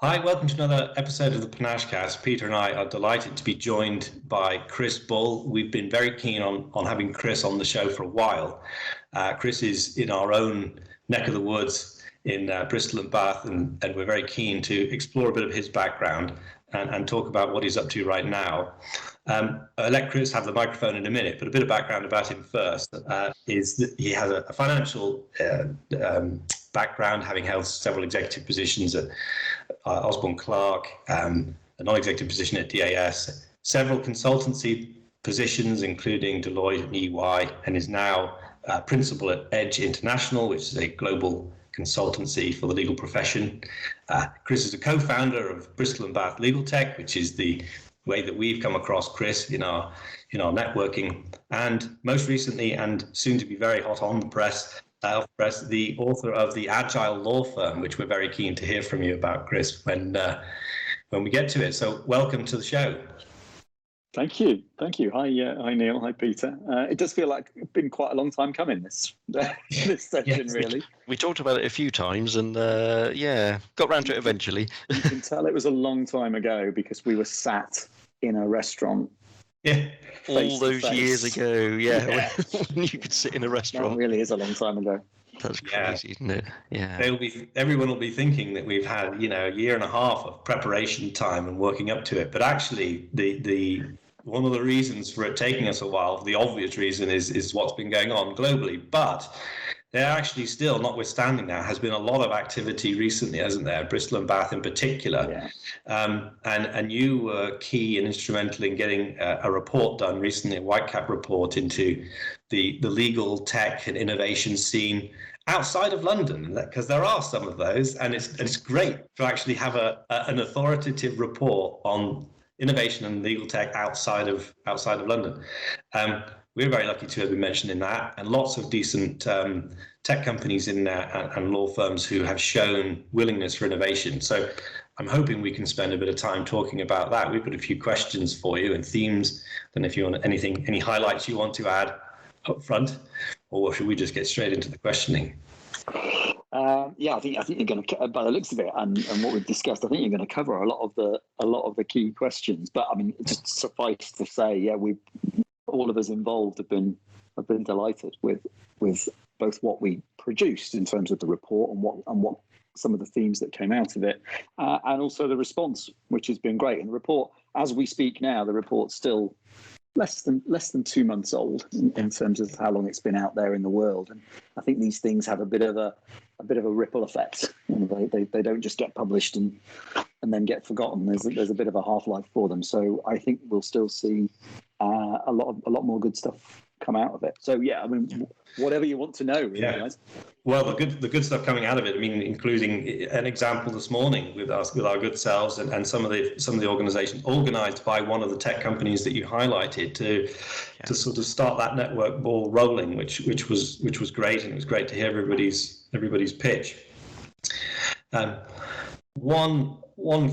Hi, welcome to another episode of the Panache Cast. Peter and I are delighted to be joined by Chris Bull. We've been very keen on having Chris on the show for a while. Chris is in our own neck of the woods in Bristol and Bath, and we're very keen to explore a bit of his background and talk about what he's up to right now. I'll let Chris have the microphone in a minute, but a bit of background about him first is that he has a financial background, having held several executive positions at Osborne Clarke, a non-executive position at DAS, several consultancy positions, including Deloitte and EY, and is now principal at Edge International, which is a global consultancy for the legal profession. Chris is a co-founder of Bristol and Bath Legal Tech, which is the way that we've come across Chris in our networking, and most recently, and soon to be very hot on the press, the author of the Agile Law Firm, which we're very keen to hear from you about, Chris, when we get to it. So welcome to the show. Thank you. Hi Neil. Hi Peter. It does feel like it's been quite a long time coming, this session, yes. Really. We talked about it a few times and got round to it eventually. You can tell it was a long time ago because we were sat in a restaurant. Yeah. All those years ago, when you could sit in a restaurant. That really is a long time ago. That's crazy, isn't it? Yeah. Everyone will be thinking that we've had, a year and a half of preparation time and working up to it. But actually, the one of the reasons for it taking us a while, the obvious reason is what's been going on globally. But there actually still, notwithstanding that, has been a lot of activity recently, hasn't there? Bristol and Bath in particular. Yeah. And you were key and instrumental in getting a report done recently, a white-cap report into the legal tech and innovation scene outside of London, because there are some of those, and it's great to actually have an authoritative report on innovation and legal tech outside of London. We're very lucky to have been mentioned in that, and lots of decent tech companies in there and law firms who have shown willingness for innovation. So I'm hoping we can spend a bit of time talking about that. We've got a few questions for you and themes. Then if you want any highlights you want to add up front, or should we just get straight into the questioning? I think you're going to, by the looks of it, and what we've discussed, I think you're going to cover a lot of the key questions. But I mean, just suffice to say, all of us involved have been delighted with both what we produced in terms of the report and what some of the themes that came out of it, and also the response, which has been great. And the report, as we speak now, the report's still less than 2 months old in terms of how long it's been out there in the world. And I think these things have a bit of a ripple effect. They don't just get published and then get forgotten. There's a bit of a half-life for them. So I think we'll still see a lot more good stuff come out of it. So I mean, whatever you want to know, really, guys. Well, the good stuff coming out of it, I mean, including an example this morning with our good selves and some of the organizations organized by one of the tech companies that you highlighted to sort of start that network ball rolling, which was great, and it was great to hear everybody's pitch. One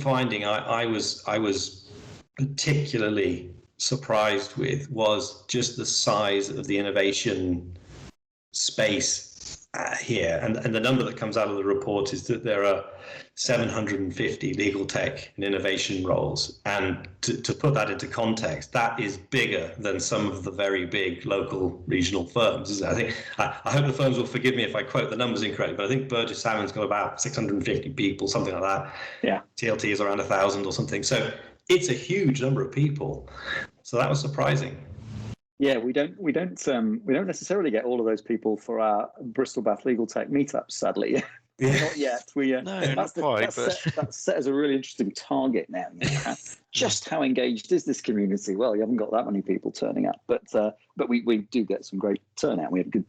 finding I was particularly surprised with was just the size of the innovation space here, and the number that comes out of the report is that there are 750 legal tech and innovation roles, and to put that into context, that is bigger than some of the very big local regional firms, isn't it? I think I hope the firms will forgive me if I quote the numbers incorrectly, but I think Burgess Salmon's got about 650 people, something like that. Yeah. TLT is around 1,000 or something. So it's a huge number of people. So that was surprising. Yeah, we don't necessarily get all of those people for our Bristol Bath Legal Tech meetups, sadly. Not yet. That's set as a really interesting target now. Just how engaged is this community? Well, you haven't got that many people turning up, but we do get some great turnout. We had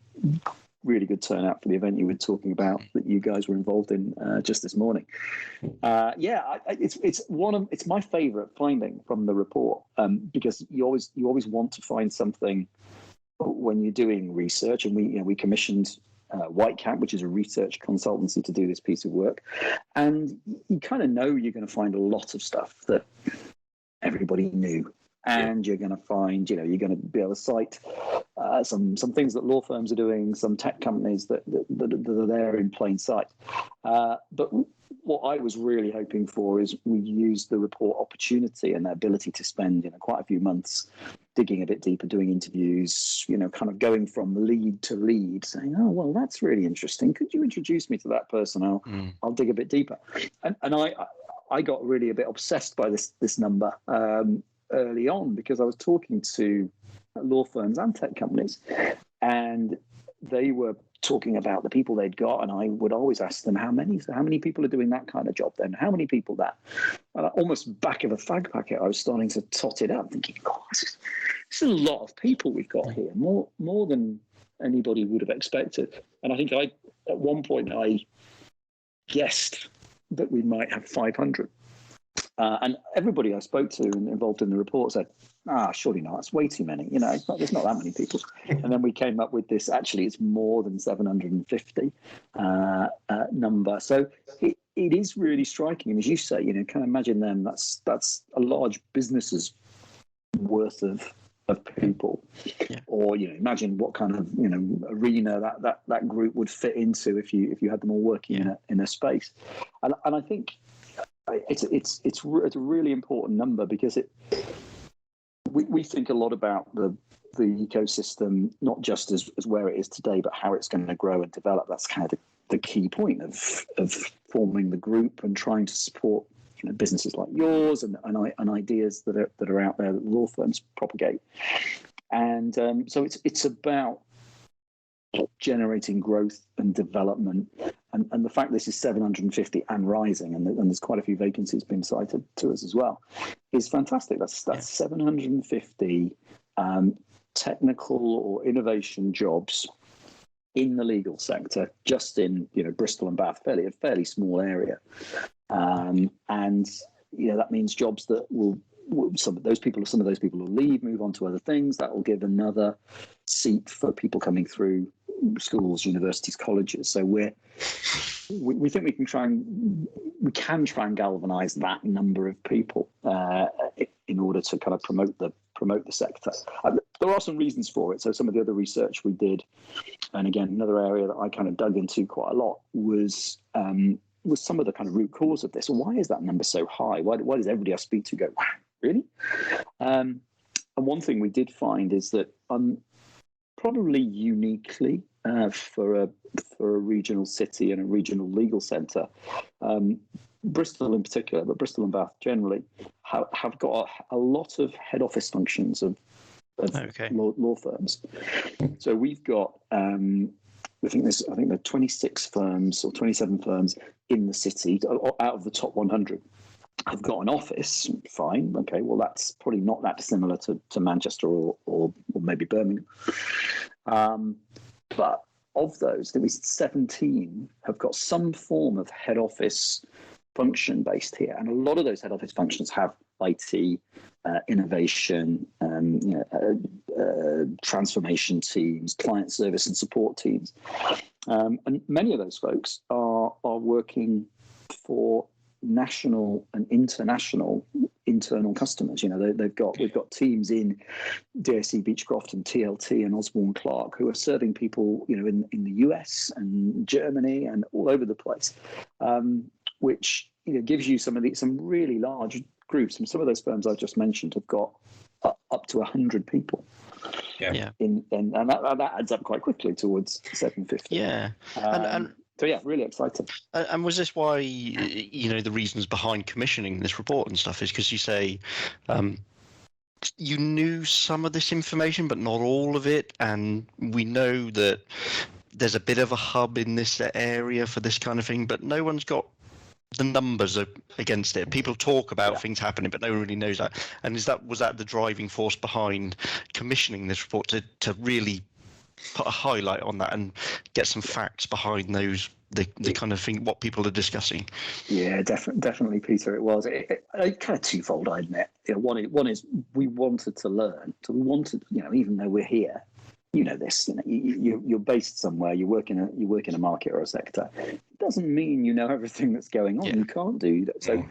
really good turnout for the event you were talking about that you guys were involved in just this morning. It's my favourite finding from the report, because you always want to find something when you're doing research, and we commissioned Whitecap, which is a research consultancy, to do this piece of work, and you kind of know you're going to find a lot of stuff that everybody knew And you're going to find, you're going to be able to cite some things that law firms are doing, some tech companies that are there in plain sight. But what I was really hoping for is we use the report opportunity and the ability to spend quite a few months digging a bit deeper, doing interviews, kind of going from lead to lead, saying, oh, well, that's really interesting. Could you introduce me to that person? I'll dig a bit deeper. And I got really a bit obsessed by this number early on, because I was talking to law firms and tech companies, and they were talking about the people they'd got, and I would always ask them, how many people are doing that kind of job then? How many people that? And almost back of a fag packet, I was starting to tot it up, thinking, God, this is a lot of people we've got here, more than anybody would have expected. And I think at one point I guessed that we might have 500. And everybody I spoke to and involved in the report said, surely not, it's way too many. There's not that many people. And then we came up with this, actually, it's more than 750 number. So it is really striking. And as you say, kind of imagine them, that's a large business's worth of people. Yeah. Or, imagine what kind of, arena that group would fit into if you had them all working in a space. And I think it's a really important number, because we think a lot about the ecosystem, not just as where it is today, but how it's going to grow and develop. That's kind of the key point of forming the group and trying to support businesses like yours and ideas that are out there that law firms propagate. And so it's about generating growth and development, and the fact this is 750 and rising, and there's quite a few vacancies being cited to us as well, is fantastic. That's 750 technical or innovation jobs in the legal sector, just in Bristol and Bath, a fairly small area, and that means jobs that will. Some of those people will leave, move on to other things. That will give another seat for people coming through schools, universities, colleges. So we think we can try and galvanise that number of people in order to kind of promote the sector. There are some reasons for it. So some of the other research we did, and again, another area that I kind of dug into quite a lot was some of the kind of root cause of this. Why is that number so high? Why does everybody I speak to go, wow, really? And one thing we did find is that probably uniquely for a regional city and a regional legal centre, Bristol in particular, but Bristol and Bath generally, have got a lot of head office functions of law firms. So we've got I think there are 26 firms or 27 firms in the city out of the top 100 have got an office. Fine, okay. Well, that's probably not that dissimilar to Manchester or maybe Birmingham. But of those, there was 17 have got some form of head office function based here, and a lot of those head office functions have IT, innovation, transformation teams, client service and support teams, and many of those folks are working for national and international internal customers. We've got teams in DSE Beechcroft and TLT and Osborne Clark who are serving people in the US and Germany and all over the place, which gives you some really large groups. And some of those firms I just mentioned have got up to 100 people. Yeah. And that adds up quite quickly towards 750. Yeah. So yeah, really excited. And was this why, the reasons behind commissioning this report and stuff is because you say you knew some of this information, but not all of it. And we know that there's a bit of a hub in this area for this kind of thing, but no one's got the numbers against it. People talk about things happening, but no one really knows that. And was that the driving force behind commissioning this report to really put a highlight on that and get some facts behind those, the kind of thing, what people are discussing? Yeah, definitely, Peter. It was it kind of twofold, I admit. One is we wanted to learn. So we wanted, even though we're here, this, you're based somewhere, you work in a market or a sector. It doesn't mean you know everything that's going on. You can't do that. So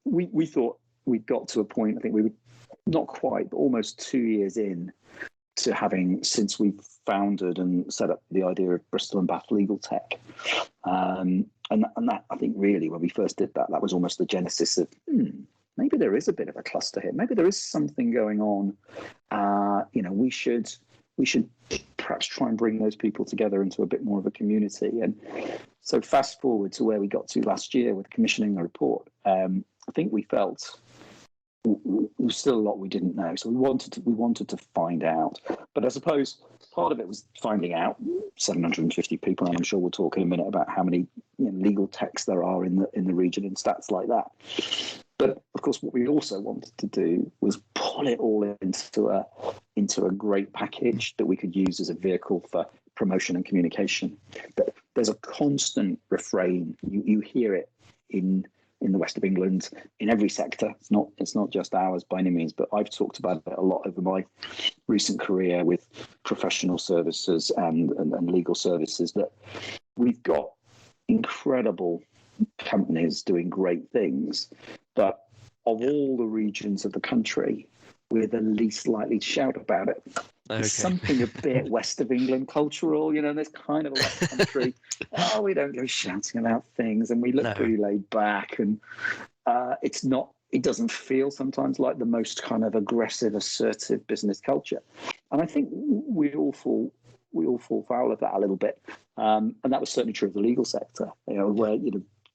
we thought we got to a point. I think we not quite, but almost 2 years in to having, since we've founded and set up the idea of Bristol and Bath Legal Tech. And that, I think, really, when we first did that, that was almost the genesis of, maybe there is a bit of a cluster here. Maybe there is something going on. We should perhaps try and bring those people together into a bit more of a community. And so fast forward to where we got to last year with commissioning the report. I think we felt there was still a lot we didn't know. So we wanted to find out. But I suppose part of it was finding out 750 people, and I'm sure we'll talk in a minute about how many legal techs there are in the region and stats like that. But of course, what we also wanted to do was pull it all into a great package that we could use as a vehicle for promotion and communication. But there's a constant refrain. You hear it in the West of England, in every sector. It's not just ours by any means, but I've talked about it a lot over my recent career with professional services and legal services, that we've got incredible companies doing great things, but of all the regions of the country, we're the least likely to shout about it. There's something a bit West of England cultural, there's kind of a West Country. We don't go shouting about things, and we look pretty laid back, and it doesn't feel sometimes like the most kind of aggressive, assertive business culture. And I think we all fall foul of that a little bit. And that was certainly true of the legal sector, where,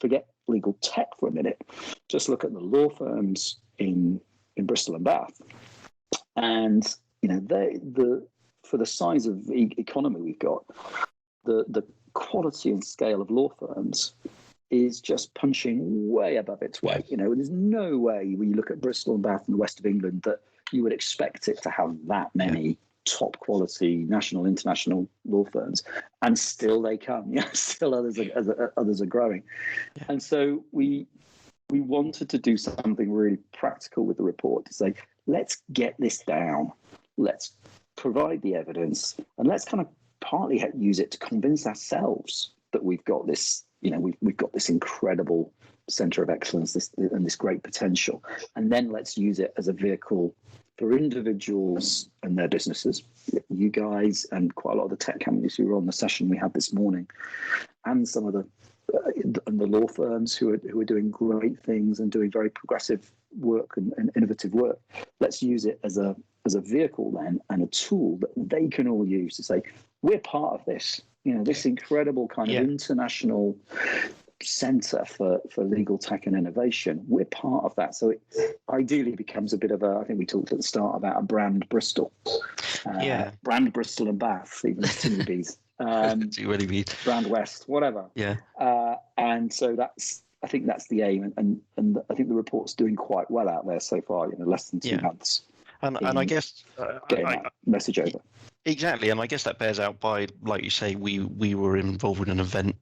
forget legal tech for a minute, just look at the law firms in Bristol and Bath. And, for the size of economy we've got, the quality and scale of law firms is just punching way above its weight. There's no way when you look at Bristol and Bath in the West of England that you would expect it to have that many top quality national, international law firms, and still they come. Still others are growing, and so we wanted to do something really practical with the report to say, let's get this down, let's provide the evidence, and let's kind of partly use it to convince ourselves that we've got this. We've got this incredible centre of excellence, this great potential, and then let's use it as a vehicle for individuals and their businesses, you guys and quite a lot of the tech companies who were on the session we had this morning, and some of the law firms who are doing great things and doing very progressive work and innovative work. Let's use it as a vehicle then, and a tool that they can all use to say, we're part of this. This incredible kind of international centre for legal tech and innovation. We're part of that. So it ideally becomes a bit of I think we talked at the start about a brand Bristol. Brand Bristol and Bath, even too many bees. Brand West, whatever. Yeah. And so I think that's the aim. And I think the report's doing quite well out there so far, less than 2 months. And I guess getting that message over. Exactly, and I guess that bears out by, like you say, we were involved with an event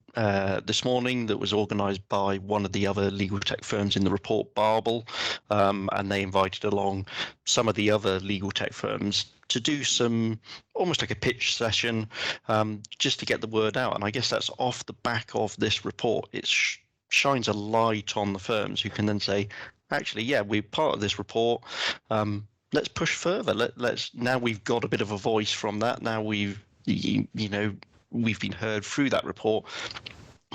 this morning that was organised by one of the other legal tech firms in the report, Barbel, and they invited along some of the other legal tech firms to do some almost like a pitch session, just to get the word out. And I guess that's off the back of this report. It shines a light on the firms who can then say, actually, we're part of this report. Let's push further. Let's now we've got a bit of a voice from that. Now we've been heard through that report.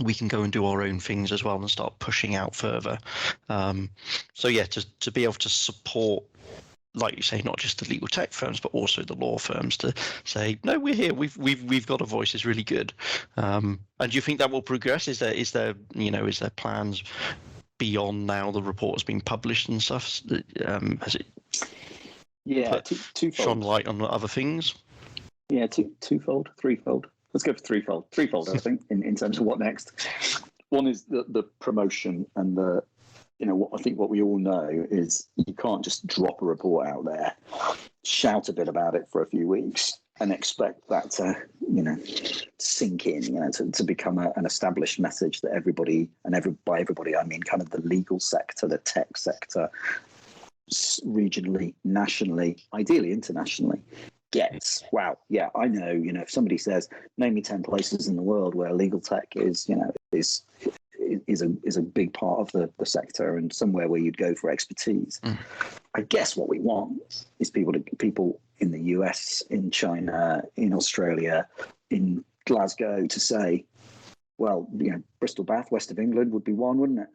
We can go and do our own things as well and start pushing out further. To be able to support, like you say, not just the legal tech firms but also the law firms to say, no, we're here. We've got a voice. Is really good. And do you think that will progress? Is there plans beyond now the report has been published and stuff? Has it? Twofold. Shone light on other things. Twofold, threefold. Let's go for threefold. Threefold, I think, in terms of what next. One is the promotion and what we all know is you can't just drop a report out there, shout a bit about it for a few weeks, and expect that to sink in, to become an established message that everybody, and by everybody I mean kind of the legal sector, the tech sector, regionally, nationally, ideally internationally, gets. Wow, I know. If somebody says, name me 10 places in the world where legal tech is a big part of the sector and somewhere where you'd go for expertise. I guess what we want is people in the US, in China, in Australia, in Glasgow to say, well, Bristol, Bath, west of England would be one, wouldn't it?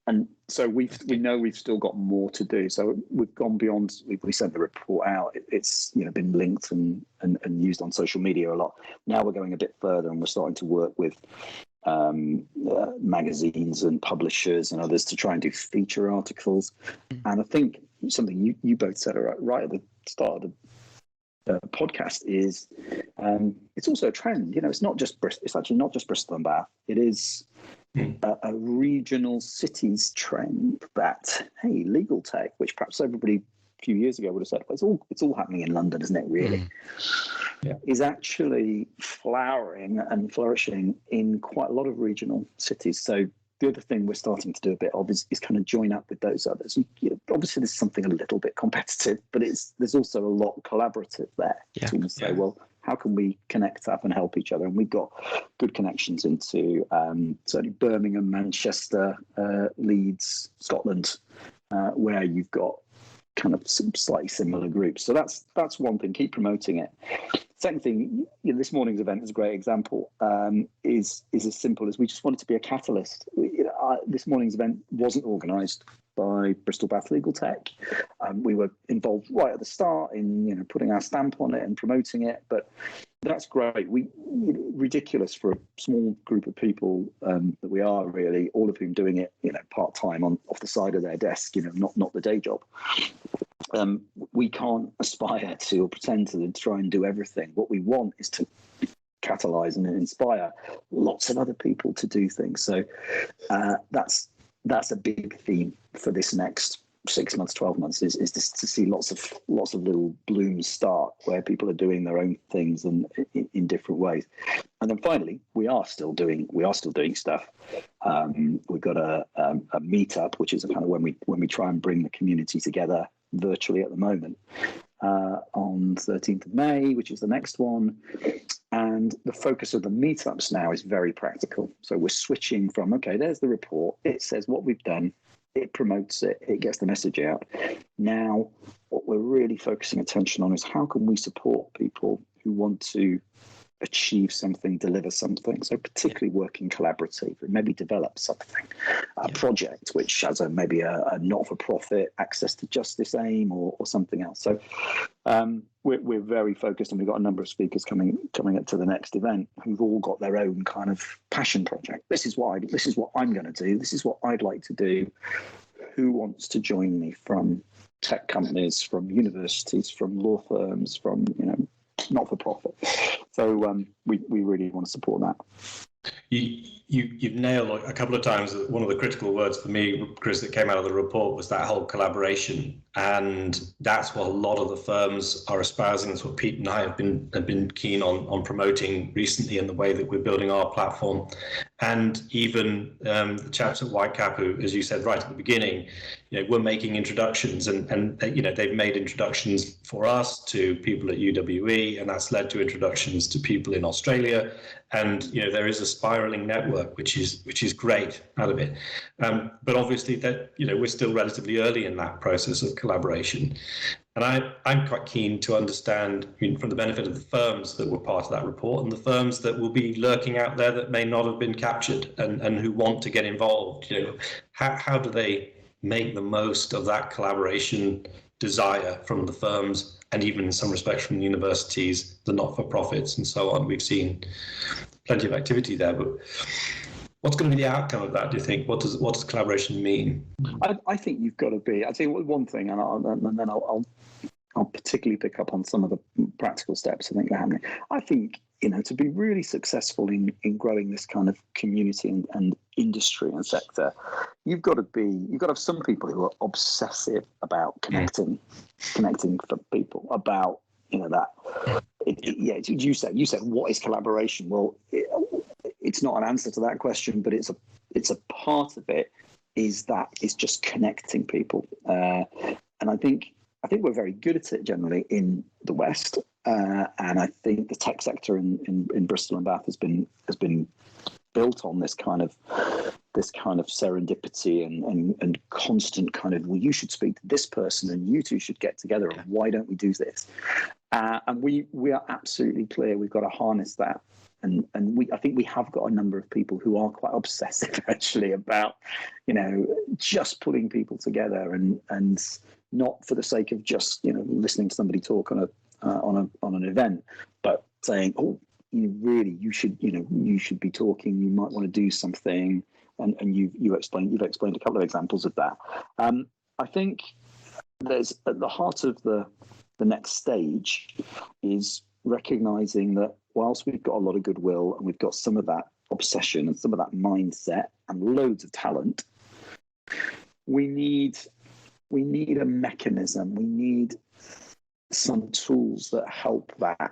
And so we know we've still got more to do. So we've gone beyond. We sent the report out. It's been linked and used on social media a lot. Now we're going a bit further, and we're starting to work with magazines and publishers and others to try and do feature articles. And I think something you both said right at the start of the podcast is it's also a trend. It's not just it's actually not just Bristol and Bath. It is a regional cities trend that, hey, legal tech, which perhaps everybody a few years ago would have said, well, it's all happening in London, isn't it, really? Yeah. Is actually flowering and flourishing in quite a lot of regional cities. So the other thing we're starting to do a bit of is kind of join up with those others. Obviously, there's something a little bit competitive, but there's also a lot collaborative there to say, well, how can we connect up and help each other? And we've got good connections into certainly Birmingham, Manchester, Leeds, Scotland, where you've got kind of some slightly similar groups. So that's one thing. Keep promoting it. Second thing, this morning's event is a great example. Is as simple as we just wanted to be a catalyst. This morning's event wasn't organised by Bristol Bath Legal Tech. We were involved right at the start in putting our stamp on it and promoting it, but that's great. Ridiculous for a small group of people that we are, really, all of whom doing it part time off the side of their desk, not the day job. We can't aspire to or pretend to try and do everything. What we want is to catalyse and inspire lots of other people to do things. So that's a big theme for this next 6 months, 12 months is just to see lots of little blooms start where people are doing their own things and in different ways. And then finally, we are still doing stuff. We've got a meetup, which is a kind of when we try and bring the community together virtually at the moment, on 13th of May, which is the next one. And the focus of the meetups now is very practical. So we're switching from, okay, there's the report. It says what we've done. It promotes it. It gets the message out. Now, what we're really focusing attention on is how can we support people who want to achieve something, deliver something. So particularly working collaboratively, maybe develop something, a project which has maybe a not-for-profit access to justice aim or something else. So we're very focused, and we've got a number of speakers coming up to the next event who've all got their own kind of passion project. This is what I'm going to do. This is what I'd like to do. Who wants to join me from tech companies, from universities, from law firms, from not-for-profit? So we really want to support that. You've nailed a couple of times one of the critical words for me, Chris, that came out of the report was that whole collaboration, and that's what a lot of the firms are espousing. That's what Pete and I have been keen on promoting recently in the way that we're building our platform, and even the chaps at Whitecap, who, as you said right at the beginning, we're making introductions, and they've made introductions for us to people at UWE, and that's led to introductions to people in Australia, and there is a spiraling network which is great out of it, but obviously that we're still relatively early in that process of collaboration, and I'm quite keen to understand, from the benefit of the firms that were part of that report and the firms that will be lurking out there that may not have been captured and who want to get involved, how do they make the most of that collaboration desire from the firms, and even in some respects from the universities, the not-for-profits and so on. We've seen plenty of activity there, but what's going to be the outcome of that, do you think? What does collaboration mean? I think you've got to be, I'd say one thing, and then I'll particularly pick up on some of the practical steps I think are happening. I think, to be really successful in growing this kind of community and industry and sector, you've got to have some people who are obsessive about connecting for people, about that. You said what is collaboration? Well, it's not an answer to that question, but it's a part of it. Is just connecting people, and I think we're very good at it generally in the West, and I think the tech sector in Bristol and Bath has been built on this kind of this kind of serendipity and constant kind of, well, you should speak to this person and you two should get together. And why don't we do this? And we are absolutely clear we've got to harness that. And I think we have got a number of people who are quite obsessive actually about, just putting people together and not for the sake of just, listening to somebody talk on an event, but saying, oh, you should be talking, you might want to do something. And you've explained a couple of examples of that. I think there's at the heart of the next stage is recognizing that whilst we've got a lot of goodwill and we've got some of that obsession and some of that mindset and loads of talent, we need a mechanism. We need some tools that help that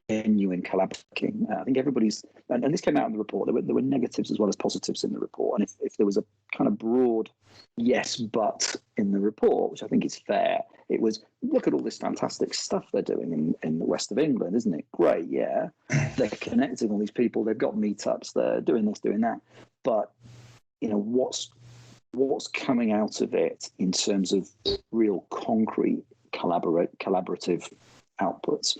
genuine collaborating. I think everybody's, and this came out in the report, there were negatives as well as positives in the report. And if there was a kind of broad yes, but in the report, which I think is fair, it was, look at all this fantastic stuff they're doing in the west of England, isn't it? Great, yeah. They're connecting all these people, they've got meetups, they're doing this, doing that. But, what's coming out of it in terms of real concrete collaborative outputs?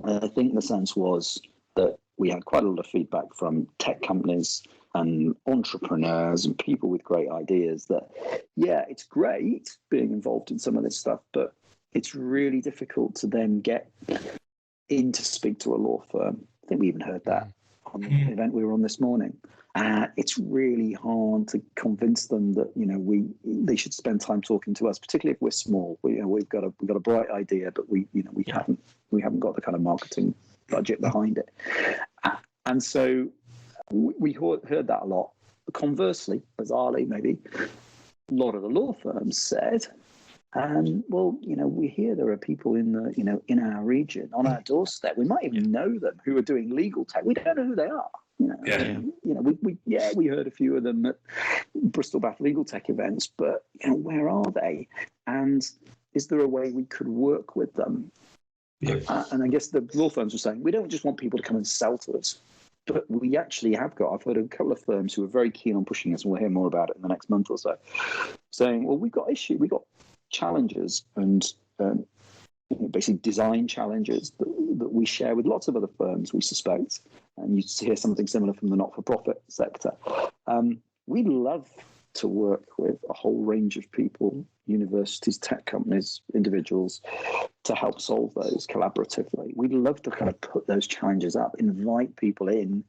I think the sense was that we had quite a lot of feedback from tech companies and entrepreneurs and people with great ideas that, yeah, it's great being involved in some of this stuff, but it's really difficult to then get in to speak to a law firm. I think we even heard that on the event we were on this morning. It's really hard to convince them that they should spend time talking to us, particularly if we're small. We've got a bright idea, but we haven't got the kind of marketing budget behind it, and so we heard that a lot. Conversely, bizarrely, maybe a lot of the law firms said, we hear there are people in in our region on our doorstep. We might even know them who are doing legal tech. We don't know who they are. We heard a few of them at Bristol Bath Legal Tech events, but where are they? And is there a way we could work with them? Yeah. And I guess the law firms were saying, we don't just want people to come and sell to us, but we actually have got, I've heard a couple of firms who are very keen on pushing us, and we'll hear more about it in the next month or so, saying, well, we've got challenges and basically design challenges that we share with lots of other firms, we suspect. And you hear something similar from the not-for-profit sector. We'd love to work with a whole range of people, universities, tech companies, individuals, to help solve those collaboratively. We'd love to kind of put those challenges up, invite people in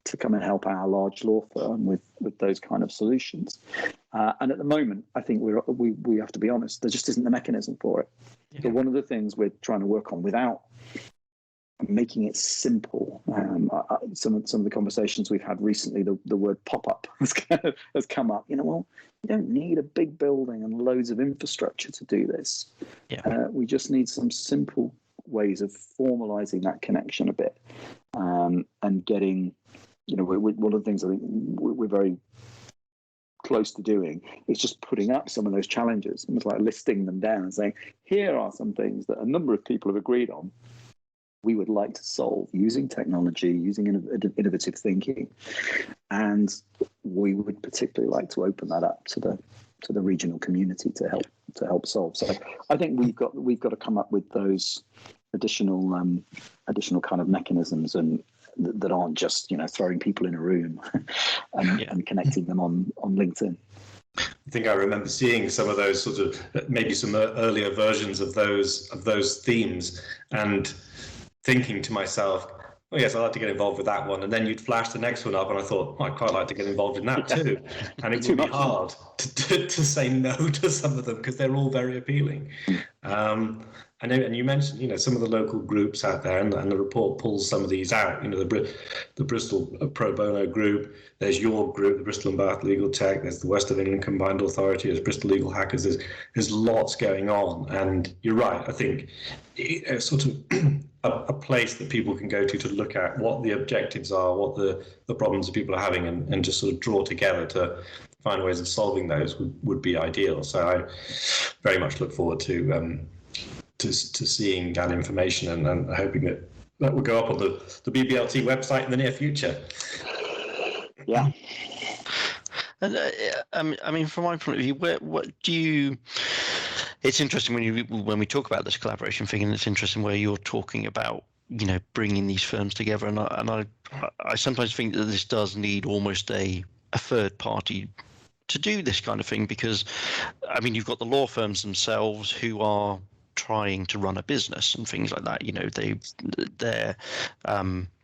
to come and help our large law firm with those kind of solutions. And at the moment, I think we have to be honest, there just isn't the mechanism for it. Yeah. So one of the things we're trying to work on without making it simple. Some of the conversations we've had recently, the word pop-up has come up. You don't need a big building and loads of infrastructure to do this. Yeah. We just need some simple ways of formalizing that connection a bit, and getting, one of the things I think we're very close to doing is just putting up some of those challenges, almost like listing them down and saying, here are some things that a number of people have agreed on we would like to solve using technology, using innovative thinking, and we would particularly like to open that up to the regional community to help solve. So I think we've got to come up with those additional kind of mechanisms and that aren't just throwing people in a room and connecting them on LinkedIn. I think I remember seeing some of those sort of maybe some earlier versions of those themes and thinking to myself, oh yes, I'd like to get involved with that one. And then you'd flash the next one up and I thought, I'd quite like to get involved in that too. And it would be hard to say no to some of them because they're all very appealing. And you mentioned, some of the local groups out there, and the report pulls some of these out. The Bristol Pro Bono group, there's your group, the Bristol and Bath Legal Tech, there's the West of England Combined Authority, there's Bristol Legal Hackers. There's lots going on, and you're right. I think it's sort of a place that people can go to look at what the objectives are, what the problems that people are having, and just sort of draw together to find ways of solving those would be ideal. So I very much look forward to seeing that information and hoping that will go up on the BBLT website in the near future. Yeah. And I mean, from my point of view, what do you? It's interesting when we talk about this collaboration thing, and it's interesting where you're talking about, bringing these firms together, and I sometimes think that this does need almost a third party to do this kind of thing, because I mean, you've got the law firms themselves who are trying to run a business and things like that.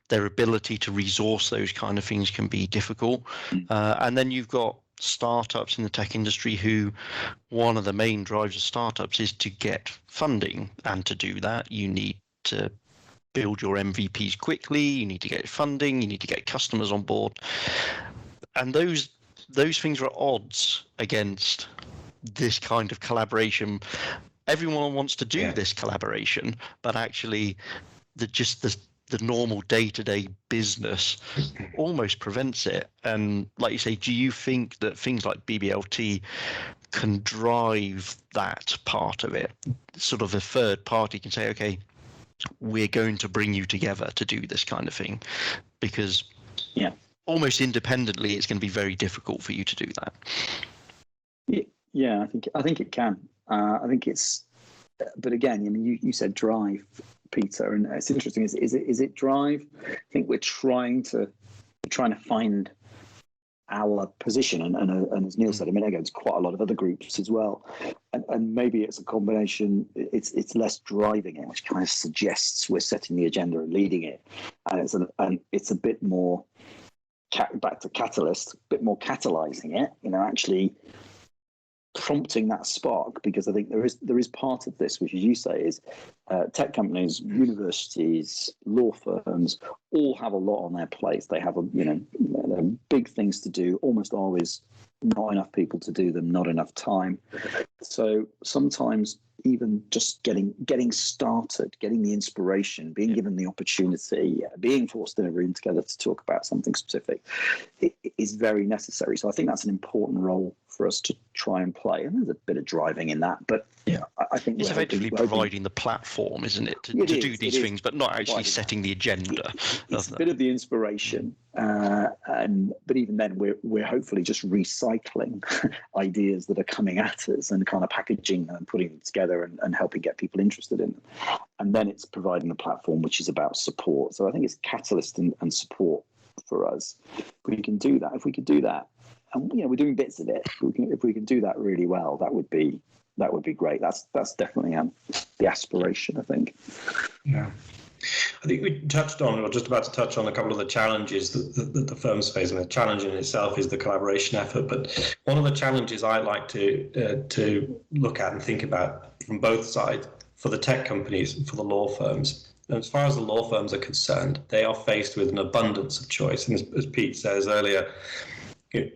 Their ability to resource those kind of things can be difficult. And then you've got startups in the tech industry who, one of the main drives of startups is to get funding. And to do that, you need to build your MVPs quickly, you need to get funding, you need to get customers on board. And those things are at odds against this kind of collaboration. Everyone wants to do this collaboration, but actually the normal day-to-day business almost prevents it. And like you say, do you think that things like BBLT can drive that part of it? Sort of a third party can say, okay, we're going to bring you together to do this kind of thing, because almost independently, it's going to be very difficult for you to do that. Yeah, I think it can. I think it's, but again, I mean, you said drive, Peter, and it's interesting. Is it drive? I think we're trying to find our position, and as Neil said a minute ago, there's quite a lot of other groups as well, and maybe it's a combination. It's less driving it, which kind of suggests we're setting the agenda and leading it, and it's a bit more back to catalyst, a bit more catalyzing it. Actually prompting that spark, because I think there is part of this, which, as you say, is tech companies, universities, law firms all have a lot on their plates. They have big things to do, almost always not enough people to do them, not enough time. So sometimes even just getting started, getting the inspiration, being given the opportunity, being forced in a room together to talk about something specific, it is very necessary. So I think that's an important role for us to try and play. And there's a bit of driving in that, but I think it's effectively providing the platform, isn't it, to do these things, but not actually setting the agenda. It's a bit of the inspiration, but even then, we're hopefully just recycling ideas that are coming at us and kind of packaging them and putting them together and helping get people interested in them. And then it's providing the platform, which is about support. So I think it's catalyst and support for us. If we can do that, and we're doing bits of it. If we can do that really well, that would be great. That's definitely the aspiration, I think. Yeah. I think we touched on, or just about to touch on, a couple of the challenges that the firms face. And the challenge in itself is the collaboration effort. But one of the challenges I like to look at and think about from both sides, for the tech companies and for the law firms, and as far as the law firms are concerned, they are faced with an abundance of choice. And as Pete says earlier,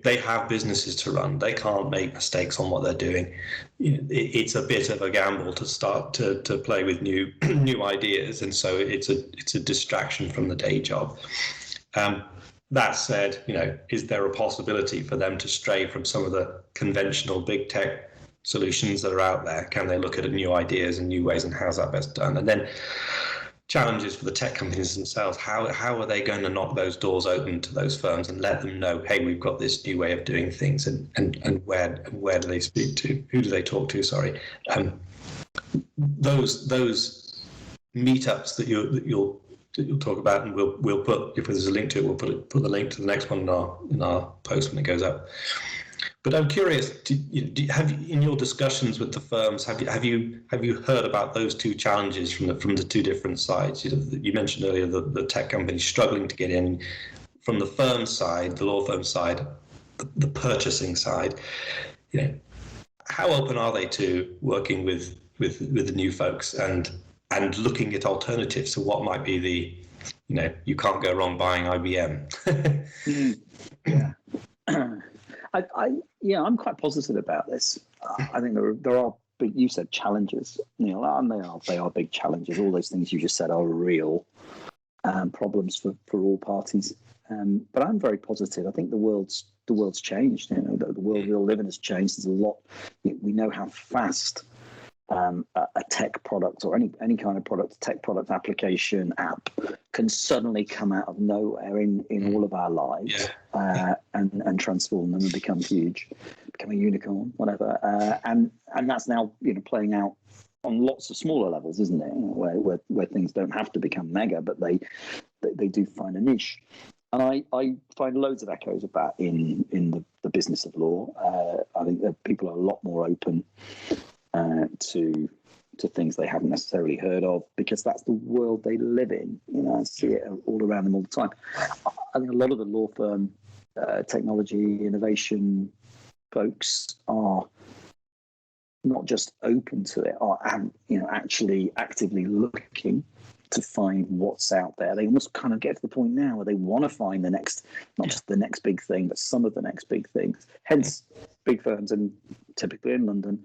they have businesses to run. They can't make mistakes on what they're doing. It's a bit of a gamble to start to play with new ideas, and so it's a distraction from the day job. That said, is there a possibility for them to stray from some of the conventional big tech solutions that are out there? Can they look at new ideas and new ways, and how's that best done? And then challenges for the tech companies themselves. How are they going to knock those doors open to those firms and let them know, hey, we've got this new way of doing things, and where do they speak to? Who do they talk to? Sorry, those meetups that you'll talk about, and we'll put, if there's a link to it, we'll put the link to the next one in our post when it goes up. But I'm curious, have you, in your discussions with the firms, have you heard about those two challenges from the two different sides? You mentioned earlier the tech companies struggling to get in. From the firm side, the law firm side, the purchasing side, how open are they to working with the new folks and looking at alternatives to what might be the, you can't go wrong buying IBM. Yeah. I'm quite positive about this. I think there are big, you said challenges, Neil, and they are big challenges. All those things you just said are real problems for all parties. But I'm very positive. I think the world's changed. The world we all live in has changed. There's a lot. We know how fast a tech product or any kind of product, tech product application app can suddenly come out of nowhere in all of our lives and transform them and become huge, become a unicorn, whatever. And that's now playing out on lots of smaller levels, isn't it? Where things don't have to become mega, but they do find a niche. And I find loads of echoes of that in the business of law. I think that people are a lot more open to things they haven't necessarily heard of, because that's the world they live in. I see it all around them all the time. I think a lot of the law firm technology innovation folks are not just open to it, are actually actively looking to find what's out there. They almost kind of get to the point now where they want to find the next, not just the next big thing, but some of the next big things. Hence, big firms, and typically in London,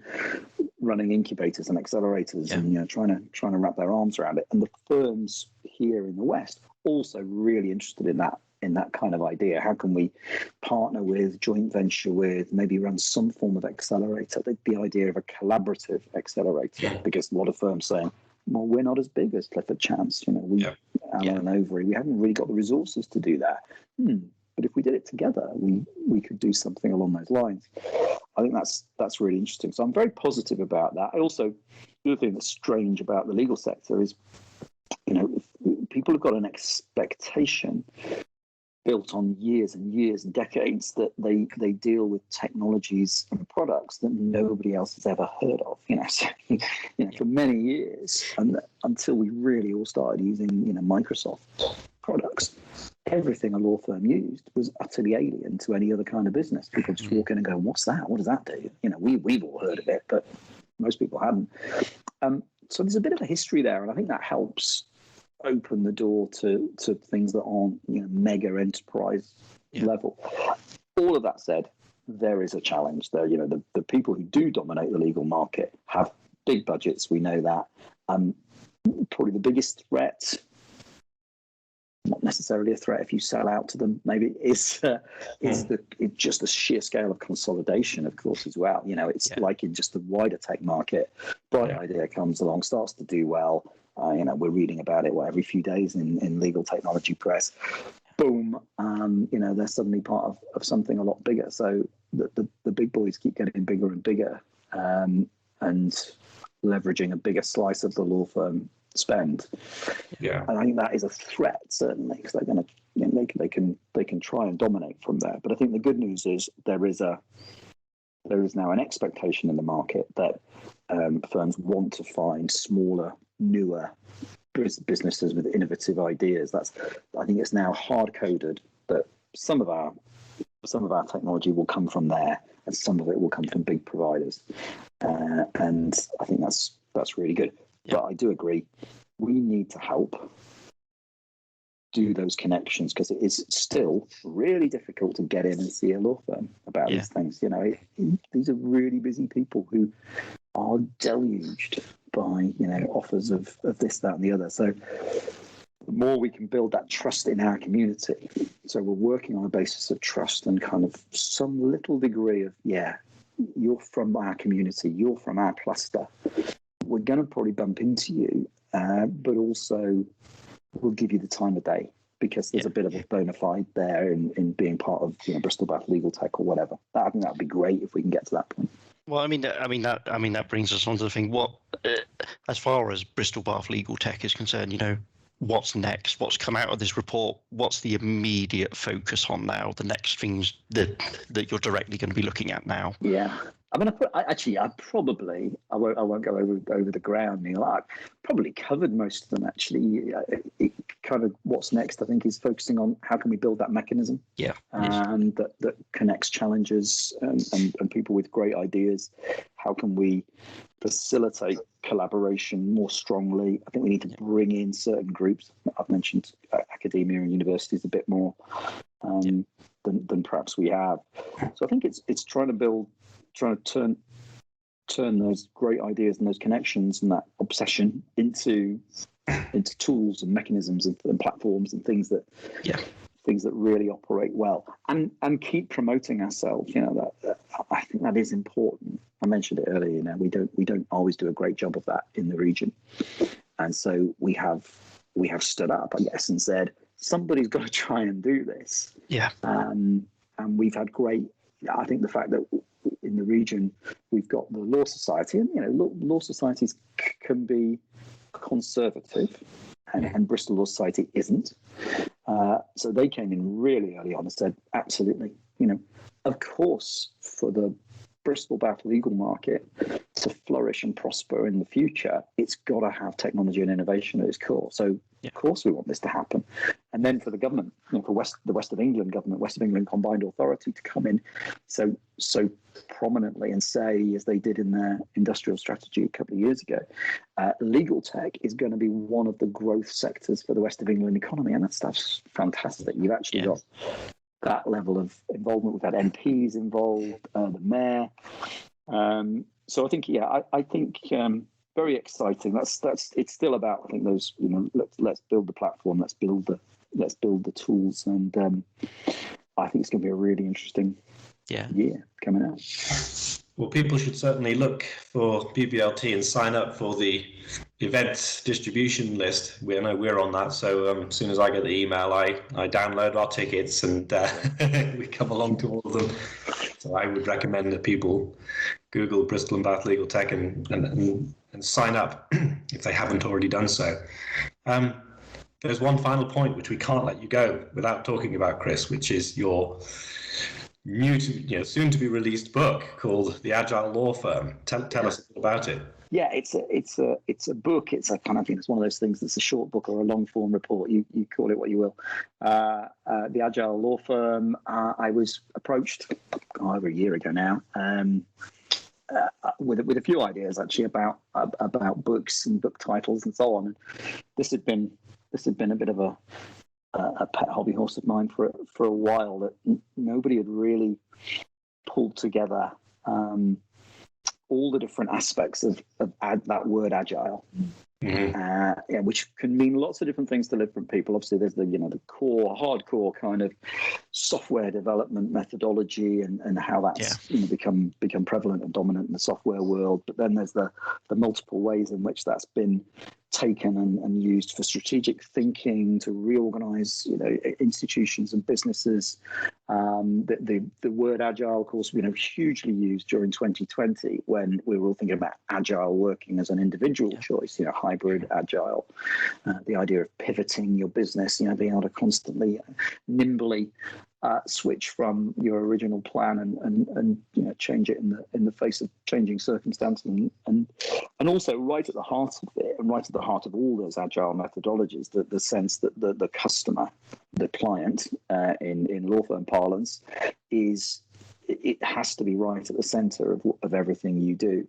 running incubators and accelerators, and trying to wrap their arms around it. And the firms here in the West also really interested in that kind of idea. How can we partner with, joint venture with, maybe run some form of accelerator? The idea of a collaborative accelerator, because a lot of firms saying, well, we're not as big as Clifford Chance, Allen and Overy. We haven't really got the resources to do that. But if we did it together, we could do something along those lines. I think that's really interesting. So I'm very positive about that. I also, the other thing that's strange about the legal sector is, people have got an expectation built on years and years and decades that they deal with technologies and products that nobody else has ever heard of. For many years, and until we really all started using Microsoft products, everything a law firm used was utterly alien to any other kind of business. People just walk in and go, "What's that? What does that do?" We've all heard of it, but most people hadn't. So there's a bit of a history there, and I think that helps open the door to things that aren't mega enterprise level. All of that said, there is a challenge there. The people who do dominate the legal market have big budgets. We know that. Probably the biggest threat, not necessarily a threat if you sell out to them, maybe, is just the sheer scale of consolidation, of course, as well. It's like in just the wider tech market, bright idea comes along, starts to do well. We're reading about it every few days in legal technology press. Boom, they're suddenly part of something a lot bigger. So the big boys keep getting bigger and bigger, and leveraging a bigger slice of the law firm spend. And I think that is a threat, certainly, because they're going to they can try and dominate from there. But I think the good news is there is now an expectation in the market that firms want to find smaller, newer businesses with innovative ideas. I think it's now hard coded that some of our technology will come from there, and some of it will come from big providers. And I think that's really good. But I do agree, we need to help do those connections, because it is still really difficult to get in and see a law firm about these things. These are really busy people who are deluged by offers of this, that, and the other. So the more we can build that trust in our community, so we're working on a basis of trust and kind of some little degree of you're from our community, you're from our cluster, we're going to probably bump into you, but also we'll give you the time of day, because there's a bit of a bona fide there in being part of Bristol Bath Legal Tech or whatever. I think that would be great if we can get to that point. Well, that brings us on to the thing. What, as far as Bristol Bath Legal Tech is concerned, what's next? What's come out of this report? What's the immediate focus on now? The next things that you're directly going to be looking at now? Yeah. I mean, I won't go over the ground, Neil. I probably covered most of them, actually. It kind of what's next, I think, is focusing on how can we build that mechanism that connects challengers and people with great ideas. How can we facilitate collaboration more strongly? I think we need to bring in certain groups. I've mentioned academia and universities a bit more than perhaps we have. So I think it's trying to turn those great ideas and those connections and that obsession into tools and mechanisms and platforms and things that really operate well, and keep promoting ourselves. That I think that is important. I mentioned it earlier. We don't always do a great job of that in the region, and so we have stood up, I guess, and said somebody's got to try and do this. Yeah. And we've had great. I think the fact that in the region we've got the Law Society, and law societies can be conservative, and Bristol Law Society isn't. So they came in really early on and said, absolutely, of course, for the Bristol Bath legal market to flourish and prosper in the future, it's got to have technology and innovation at its core. So, Of course, we want this to happen. And then for the government, for the West of England government, West of England Combined Authority to come in so prominently and say, as they did in their industrial strategy a couple of years ago, legal tech is going to be one of the growth sectors for the West of England economy. And that stuff's fantastic. You've actually got that level of involvement. We've had MPs involved, the mayor. So I think, I think very exciting. That's it's still about, I think, those, let's build the platform, let's build the tools, and I think it's going to be a really interesting year coming out. Well, people should certainly look for BBLT and sign up for the event distribution list. I know we're on that, so as soon as I get the email, I download our tickets and we come along to all of them. So I would recommend that people Google Bristol and Bath Legal Tech and sign up if they haven't already done so. There's one final point which we can't let you go without talking about, Chris, which is your soon to be released book called The Agile Law Firm. Tell us about it. Yeah, it's a book. It's a kind of, it's one of those things that's a short book or a long form report. You call it what you will. The Agile Law Firm. I was approached over a year ago now, with a few ideas actually about books and book titles and so on. And this had been a bit of a pet hobby horse of mine for a while, that nobody had really pulled together all the different aspects of that word agile, which can mean lots of different things to different people. Obviously, there's the hardcore kind of software development methodology and how that's become prevalent and dominant in the software world. But then there's the multiple ways in which that's been taken and used for strategic thinking to reorganize institutions and businesses. The word agile, of course, hugely used during 2020 when we were all thinking about agile working as an individual choice, hybrid agile, the idea of pivoting your business, being able to constantly nimbly switch from your original plan and change it in the face of changing circumstances, and also right at the heart of it, and right at the heart of all those agile methodologies, the sense that the customer, the client, in law firm parlance, it has to be right at the center of everything you do,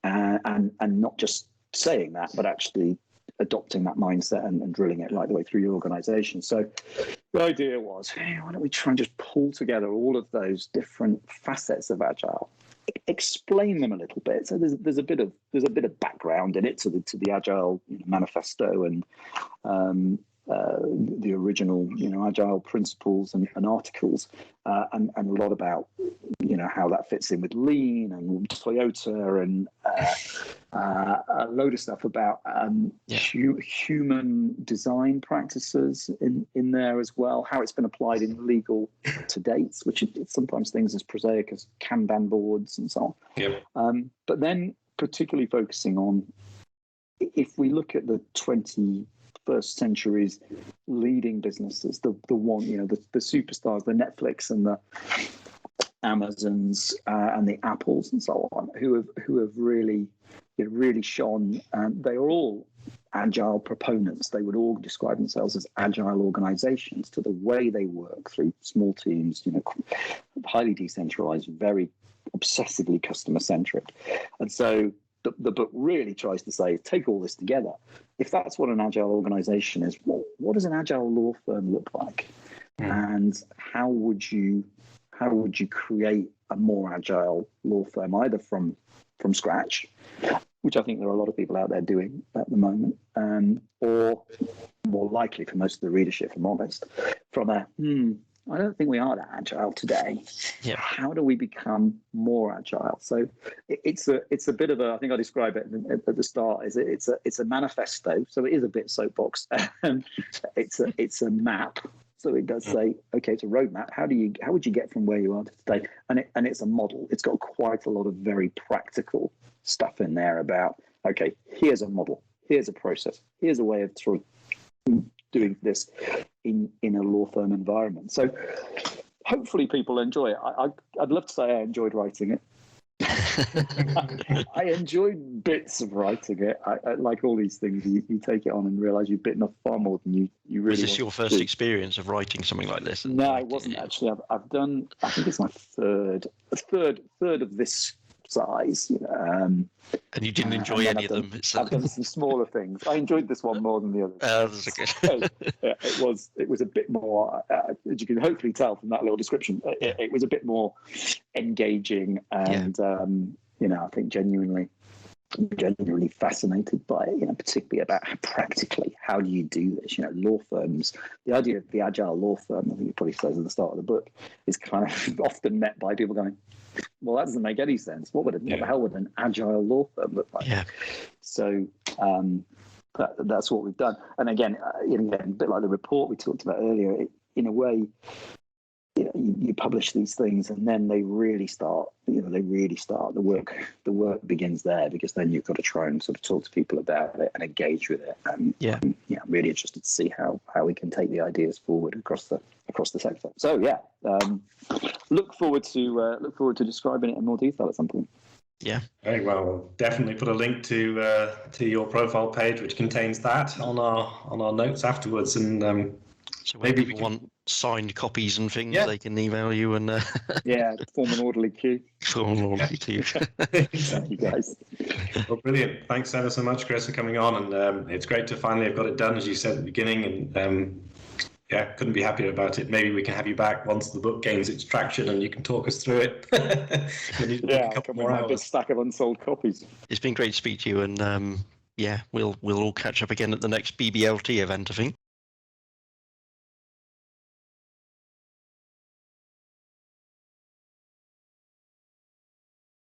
and not just saying that, but actually adopting that mindset and drilling it right the way through your organization. So the idea was, why don't we try and just pull together all of those different facets of agile, explain them a little bit. So there's a bit of background in it to the agile manifesto and the original agile principles and articles, and a lot about how that fits in with lean and Toyota, and a load of stuff about human design practices in there as well, how it's been applied in legal to date, which it's sometimes things as prosaic as Kanban boards and so on. But then particularly focusing on, if we look at the 21st century's leading businesses, the superstars, the Netflix and the Amazons and the Apples and so on, who have really shone. They are all agile proponents. They would all describe themselves as agile organizations to the way they work through small teams, highly decentralized, very obsessively customer centric. And so the book really tries to say, take all this together. If that's what an agile organization is, what does an agile law firm look like? And how would you create a more agile law firm, either from scratch, which I think there are a lot of people out there doing at the moment, or more likely for most of the readership, if I'm honest, from I don't think we are that agile today. Yeah. How do we become more agile? So it's a bit of a, I think I describe it at the start, is it's a manifesto. So it is a bit soapbox. It's a map. So it does say, okay, it's a roadmap. How would you get from where you are to today? And it's a model. It's got quite a lot of very practical stuff in there about, okay, here's a model, here's a process, here's a way of sort of doing this in a law firm environment. So hopefully people enjoy it. I'd love to say I enjoyed writing it. I enjoyed bits of writing it. I like all these things. You take it on and realize you've bitten off far more than you really. Was this your first experience of writing something like this? No, it wasn't actually. I've done. I think it's my third of this size. And you didn't enjoy any of them. I've done some smaller things. I enjoyed this one more than the others. That's okay. So, yeah, it was a bit more, as you can hopefully tell from that little description. It was a bit more engaging, and I think genuinely fascinated by it. Particularly about practically how do you do this? Law firms. The idea of the Agile Law Firm, I think it probably says at the start of the book, is kind of often met by people going, well, that doesn't make any sense. What the hell would an agile law firm look like? Yeah. So that's what we've done. And again, a bit like the report we talked about earlier, in a way, you publish these things, and then they really start. The work begins there, because then you've got to try and sort of talk to people about it and engage with it. I'm really interested to see how we can take the ideas forward across the sector. So look forward to describing it in more detail at some point. Yeah. Very well. We'll definitely put a link to your profile page, which contains that on our notes afterwards, and so when people want signed copies and things, they can email you and form an orderly queue. Form an orderly queue. Thank you, guys. Well, brilliant. Thanks ever so much, Chris, for coming on, and it's great to finally have got it done, as you said at the beginning, and couldn't be happier about it. Maybe we can have you back once the book gains its traction and you can talk us through it. I'll come with my big stack of unsold copies. It's been great to speak to you, and we'll all catch up again at the next BBLT event, I think.